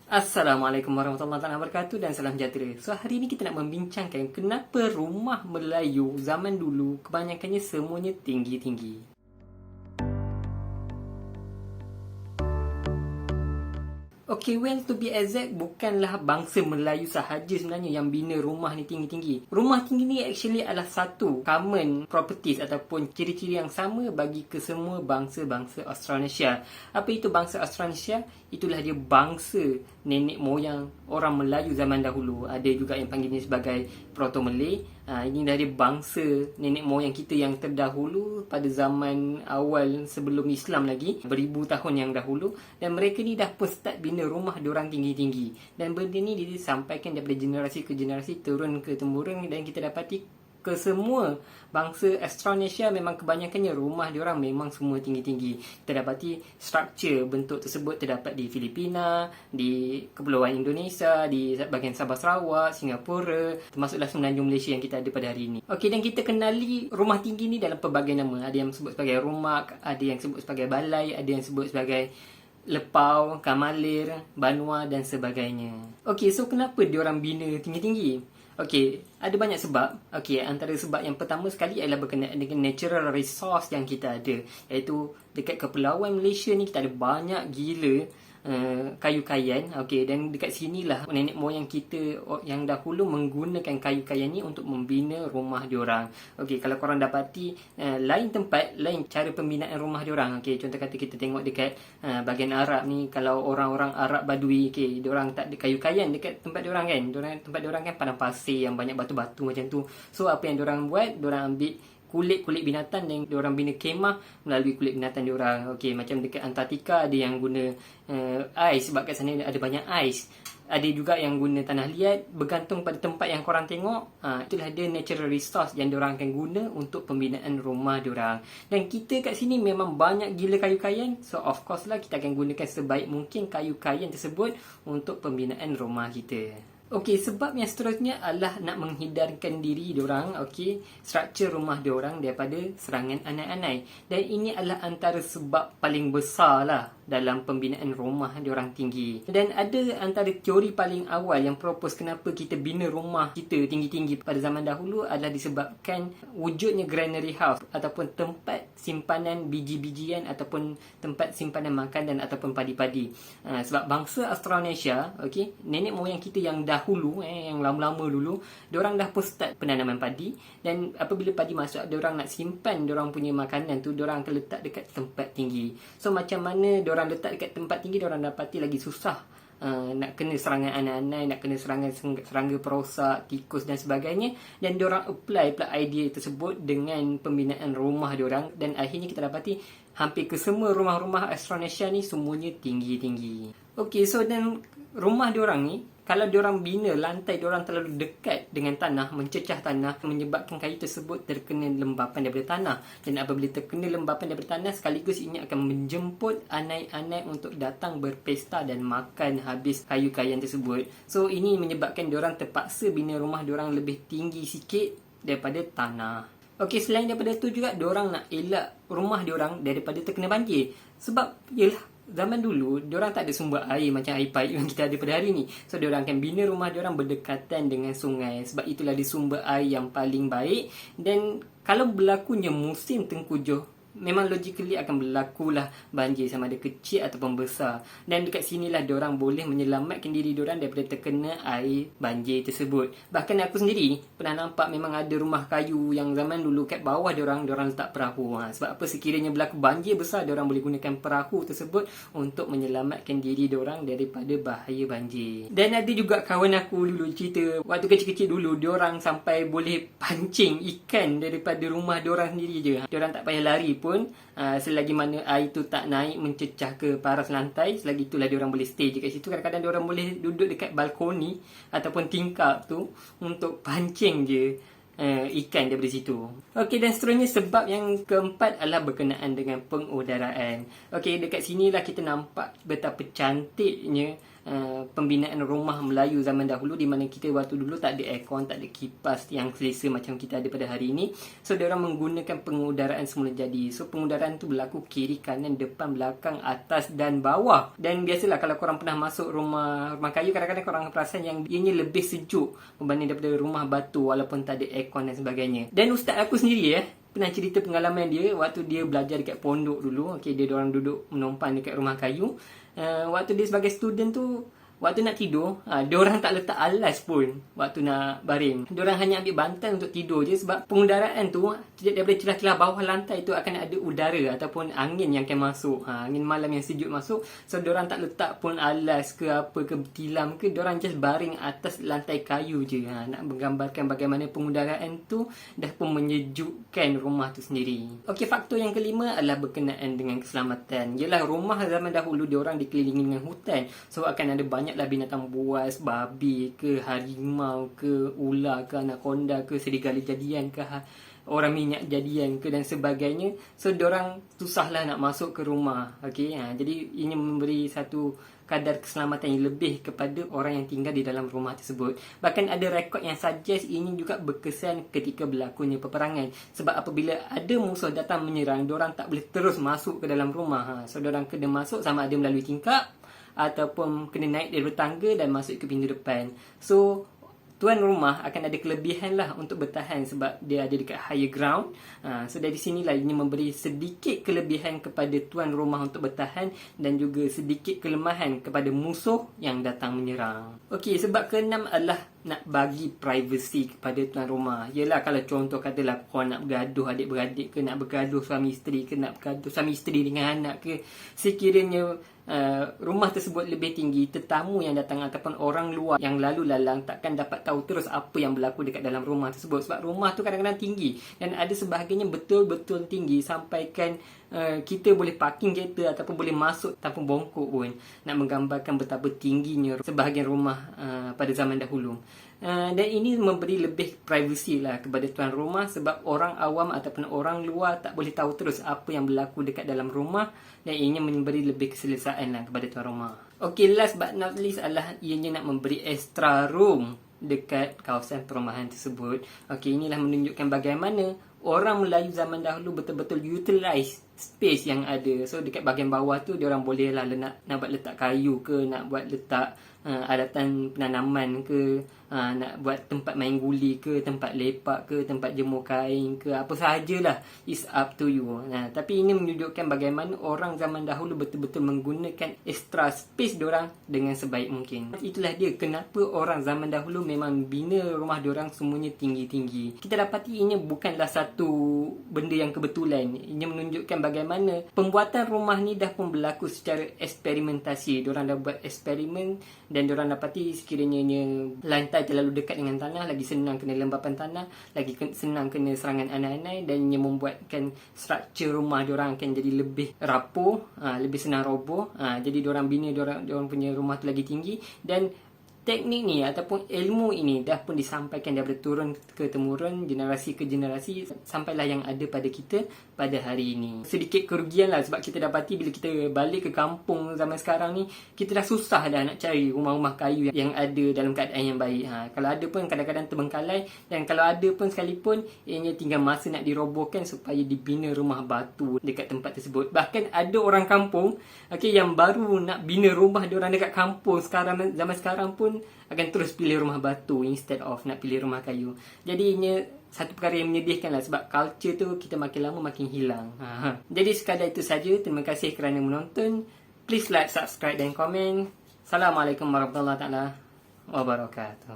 Assalamualaikum warahmatullahi wabarakatuh dan salam sejahtera. So hari ni kita nak membincangkan kenapa rumah Melayu zaman dulu kebanyakannya semuanya tinggi-tinggi. Okay, well to be exact, bukanlah bangsa Melayu sahaja sebenarnya yang bina rumah ni tinggi-tinggi. Rumah tinggi ni actually adalah satu common properties ataupun ciri-ciri yang sama bagi kesemua bangsa-bangsa Australasia. Apa itu bangsa Australasia? Itulah dia bangsa nenek moyang orang Melayu zaman dahulu. Ada juga yang panggilnya sebagai Proto-Malay. Ini dari bangsa nenek moyang kita yang terdahulu pada zaman awal sebelum Islam lagi, beribu tahun yang dahulu, dan mereka ni dah pun start bina rumah diorang tinggi-tinggi. Dan benda ni disampaikan daripada generasi ke generasi, turun ke temurun, dan kita dapati ke semua bangsa Australasia memang kebanyakannya rumah diorang memang semua tinggi-tinggi. Kita dapati struktur bentuk tersebut terdapat di Filipina, di Kepulauan Indonesia, di bahagian Sabah Sarawak, Singapura, termasuklah Semenanjung Malaysia yang kita ada pada hari ini. Okey, dan kita kenali rumah tinggi ni dalam pelbagai nama. Ada yang sebut sebagai rumak, ada yang sebut sebagai balai, ada yang sebut sebagai lepau, kamalir, banua dan sebagainya. Okey, so kenapa diorang bina tinggi-tinggi? Okey, ada banyak sebab. Okey, antara sebab yang pertama sekali adalah berkenaan dengan natural resource yang kita ada. Iaitu dekat Kepulauan Malaysia ni kita ada banyak gila kayu-kayan. Okey, dan dekat sinilah nenek moyang kita yang dahulu menggunakan kayu-kayan ni untuk membina rumah diorang. Okey, kalau korang dapati lain tempat, lain cara pembinaan rumah diorang. Okey, contoh kata kita tengok dekat bahagian Arab ni, kalau orang-orang Arab Badui, okey, diorang tak ada kayu-kayan dekat tempat diorang kan. Tempat diorang kan padang pasir yang banyak batu-batu macam tu. So apa yang diorang buat, diorang ambil kulit-kulit binatang dan diorang bina kemah melalui kulit binatang diorang. Okey, macam dekat Antartika ada yang guna ais, sebab kat sana ada banyak ais. Ada juga yang guna tanah liat, bergantung pada tempat yang korang tengok. Itulah dia natural resource yang diorang akan guna untuk pembinaan rumah diorang. Dan kita kat sini memang banyak gila kayu-kayan. So of course lah kita akan gunakan sebaik mungkin kayu-kayan tersebut untuk pembinaan rumah kita. Okey, sebab yang seterusnya adalah nak menghindarkan diri diorang, okey, struktur rumah diorang daripada serangan anai-anai. Dan ini adalah antara sebab paling besar lah dalam pembinaan rumah diorang tinggi. Dan ada antara teori paling awal yang propose kenapa kita bina rumah kita tinggi-tinggi pada zaman dahulu adalah disebabkan wujudnya granary house ataupun tempat simpanan biji-bijian ataupun tempat simpanan makanan ataupun padi-padi. Sebab bangsa Australasia, okey, nenek moyang kita yang dahulu, yang lama-lama dulu, diorang dah pun start penanaman padi, dan apabila padi masuk, diorang nak simpan diorang punya makanan tu, diorang akan letak dekat tempat tinggi. So macam mana diorang letak dekat tempat tinggi, diorang dapati lagi susah nak kena serangan anai-anai, nak kena serangan serangga perosak, tikus dan sebagainya. Dan diorang apply pula idea tersebut dengan pembinaan rumah diorang, dan akhirnya kita dapati hampir ke semua rumah-rumah Australasia ni semuanya tinggi-tinggi. Okey, so dan rumah diorang ni, kalau diorang bina lantai diorang terlalu dekat dengan tanah, mencecah tanah, menyebabkan kayu tersebut terkena lembapan daripada tanah. Dan apabila terkena lembapan daripada tanah, sekaligus ini akan menjemput anai-anai untuk datang berpesta dan makan habis kayu-kayan tersebut. So ini menyebabkan diorang terpaksa bina rumah diorang lebih tinggi sikit daripada tanah. Okey, selain daripada tu juga diorang nak elak rumah diorang daripada terkena banjir. Sebab yalah, zaman dulu diorang tak ada sumber air macam air paip yang kita ada pada hari ni. So diorang akan bina rumah diorang berdekatan dengan sungai, sebab itulah dia sumber air yang paling baik. Dan kalau berlakunya musim tengkujuh, memang logically akan berlakulah banjir, sama ada kecil ataupun besar. Dan dekat sinilah diorang boleh menyelamatkan diri diorang daripada terkena air banjir tersebut. Bahkan aku sendiri pernah nampak memang ada rumah kayu yang zaman dulu kat bawah diorang letak perahu. Sebab apa, sekiranya berlaku banjir besar, diorang boleh gunakan perahu tersebut untuk menyelamatkan diri diorang daripada bahaya banjir. Dan ada juga kawan aku dulu cerita, waktu kecil-kecil dulu diorang sampai boleh pancing ikan daripada rumah diorang sendiri je. Diorang tak payah lari pun, selagi mana air tu tak naik mencecah ke paras lantai, selagi itulah diorang boleh stay je kat situ. Kadang-kadang diorang boleh duduk dekat balkoni ataupun tingkap tu untuk pancing je ikan daripada situ. Okey, dan seterusnya sebab yang keempat adalah berkenaan dengan pengudaraan. Okey, dekat sinilah kita nampak betapa cantiknya pembinaan rumah Melayu zaman dahulu, di mana kita waktu dulu tak ada aircon, tak ada kipas yang selesa macam kita ada pada hari ini. So diorang menggunakan pengudaraan semula jadi. So pengudaraan tu berlaku kiri, kanan, depan, belakang, atas dan bawah. Dan biasalah kalau korang pernah masuk rumah kayu, kadang-kadang korang perasan yang ianya lebih sejuk berbanding daripada rumah batu walaupun tak ada aircon dan sebagainya. Dan ustaz aku sendiri pernah cerita pengalaman dia waktu dia belajar dekat pondok dulu. Okey, dia orang duduk menumpang dekat rumah kayu. Waktu dia sebagai student tu, waktu nak tidur, diorang tak letak alas pun waktu nak baring. Diorang hanya ambil bantal untuk tidur je, sebab pengudaraan tu daripada celah-celah bawah lantai tu akan ada udara ataupun angin yang akan masuk. Angin malam yang sejuk masuk. So diorang tak letak pun alas ke apa ke tilam ke, diorang just baring atas lantai kayu je. Nak menggambarkan bagaimana pengudaraan tu dah pun menyejukkan rumah tu sendiri. Okey, faktor yang kelima adalah berkenaan dengan keselamatan. Yalah, rumah zaman dahulu diorang dikelilingi dengan hutan. So akan ada banyaklah binatang buas, babi ke, harimau ke, ular ke, anaconda ke, serigala jadian ke, orang minyak jadian ke dan sebagainya. So diorang susahlah nak masuk ke rumah. Okey, jadi ini memberi satu kadar keselamatan yang lebih kepada orang yang tinggal di dalam rumah tersebut. Bahkan ada rekod yang suggest ini juga berkesan ketika berlakunya peperangan. Sebab apabila ada musuh datang menyerang, diorang tak boleh terus masuk ke dalam rumah. So diorang kena masuk sama ada melalui tingkap ataupun kena naik dari tangga dan masuk ke pintu depan. So tuan rumah akan ada kelebihan lah untuk bertahan sebab dia ada dekat higher ground. So dari sinilah ini memberi sedikit kelebihan kepada tuan rumah untuk bertahan dan juga sedikit kelemahan kepada musuh yang datang menyerang. Okey, sebab keenam adalah nak bagi privacy kepada tuan rumah. Yelah, kalau contoh katalah korang nak bergaduh adik-beradik ke, nak bergaduh suami isteri ke, nak bergaduh suami isteri dengan anak ke, sekiranya rumah tersebut lebih tinggi, tetamu yang datang ataupun orang luar yang lalu lalang takkan dapat tahu terus apa yang berlaku dekat dalam rumah tersebut. Sebab rumah tu kadang-kadang tinggi dan ada sebahagiannya betul-betul tinggi sampaikan kita boleh parking kereta ataupun boleh masuk tanpa bongkok pun. Nak menggambarkan betapa tingginya sebahagian rumah pada zaman dahulu. Dan ini memberi lebih privacy lah kepada tuan rumah, sebab orang awam ataupun orang luar tak boleh tahu terus apa yang berlaku dekat dalam rumah, dan ianya memberi lebih keselesaan lah kepada tuan rumah. Okay, last but not least adalah ianya nak memberi extra room dekat kawasan perumahan tersebut. Okay, inilah menunjukkan bagaimana orang Melayu zaman dahulu betul-betul utilize space yang ada. So dekat bahagian bawah tu diorang boleh lah nak buat letak kayu ke, nak buat letak alatan penanaman ke, nak buat tempat main guli ke, tempat lepak ke, tempat jemur kain ke, apa sahajalah, it's up to you. Tapi ini menunjukkan bagaimana orang zaman dahulu betul-betul menggunakan extra space diorang dengan sebaik mungkin. Itulah dia kenapa orang zaman dahulu memang bina rumah diorang semuanya tinggi-tinggi. Kita dapati ini bukanlah satu benda yang kebetulan. Ini menunjukkan bagaimana pembuatan rumah ni dah pun berlaku secara eksperimentasi. Diorang dah buat eksperimen dan diorang dapati sekiranya lantai terlalu dekat dengan tanah, lagi senang kena lembapan tanah, lagi senang kena serangan anai-anai, dan ia membuatkan struktur rumah diorang akan jadi lebih rapuh, lebih senang roboh. Jadi diorang bina diorang punya rumah tu lagi tinggi, dan teknik ni ataupun ilmu ini dah pun disampaikan daripada turun ke temurun, generasi ke generasi, sampailah yang ada pada kita pada hari ini. Sedikit kerugian lah, sebab kita dapati bila kita balik ke kampung zaman sekarang ni, kita dah susah dah nak cari rumah-rumah kayu yang ada dalam keadaan yang baik. Kalau ada pun kadang-kadang terbengkalai, dan kalau ada pun sekalipun, ianya tinggal masa nak dirobohkan supaya dibina rumah batu dekat tempat tersebut. Bahkan ada orang kampung yang baru nak bina rumah diorang dekat kampung sekarang, zaman sekarang pun akan terus pilih rumah batu instead of nak pilih rumah kayu. Jadi ini satu perkara yang menyedihkan lah, sebab culture tu kita makin lama makin hilang. Jadi sekadar itu saja. Terima kasih kerana menonton. Please like, subscribe dan komen. Assalamualaikum warahmatullahi wabarakatuh.